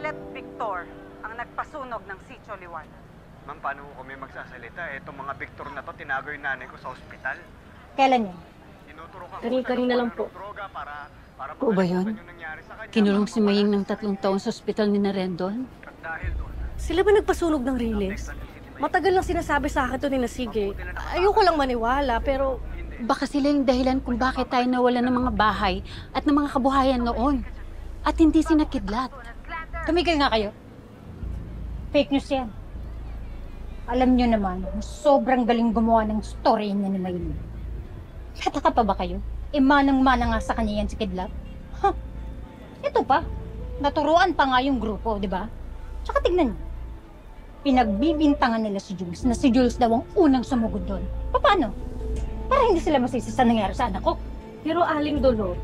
Violet Victor ang nagpasunog ng Sitio Liwanag. Ma'am, paano ko kami magsasalita? Itong mga Victor na to, tinago yung nanay ko sa ospital. Kailan yan? Tinuturukan Kanina lang po. droga para Oo ba yun? yung nangyari sa kanya. Kinulong si Maying ng 3 taon sa ospital ni Narendon? At dahil doon, Sila ba nagpasunog ng Riles? Matagal lang sinasabi sa akin to ni Nasige. Ayoko lang maniwala, pero Baka sila yung dahilan kung bakit tayo nawala ng mga bahay at ng mga kabuhayan noon. At hindi sinakidlat. Tumigil nga kayo. Fake news yan. Alam nyo naman, sobrang galing gumawa ng story niya ni Maylin. Kataka pa ba kayo? Manang-mana nga sa kanya yan si Kidlat. Huh. Ito pa, naturuan pa nga yung grupo, di ba? Tsaka tignan nyo. Pinagbibintangan nila si Jules na si Jules daw ang unang sumugod doon. Paano? Para hindi sila masisi sa nangyari sa anak ko. pero Aling Dolo,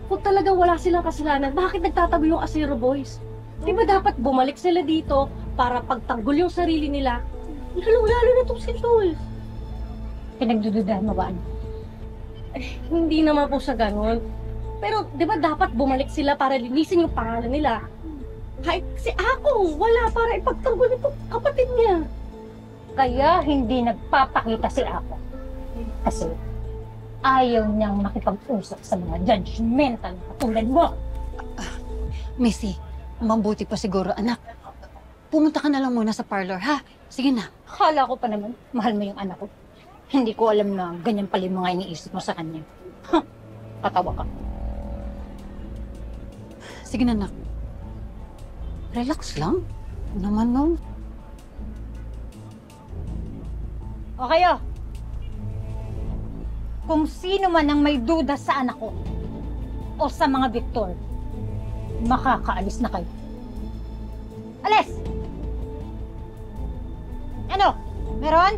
kung talagang wala silang kasalanan, bakit nagtatago yung Asero Boys? Di ba dapat bumalik sila dito para pagtanggol yung sarili nila? Lalo na itong si Jules. Pinagdududahan mo ba? Hindi naman po sa ganun. Pero di ba dapat bumalik sila para linisin yung pangalan nila? Kahit si Ako, wala para ipagtanggol itong kapatid niya. Kaya hindi nagpapakita si Ako. Kasi ayaw niyang makipag-usap sa mga judgmental na katulad mo. Missy, mabuti pa siguro, anak. Pumunta ka na lang muna sa parlor, ha? Sige na. Akala ko pa naman, mahal mo yung anak ko. Hindi ko alam na ganyan pala yung mga iniisip mo sa kanya. Huh, katawa ka. Sige na, anak. Relax lang. Ano naman nun? O kayo, kung sino man ang may duda sa anak ko o sa mga Victor, makakaalis na kayo. Alis! Ano? Meron?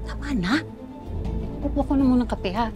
Tama na. Kukuha ko na muna ng kape, ha?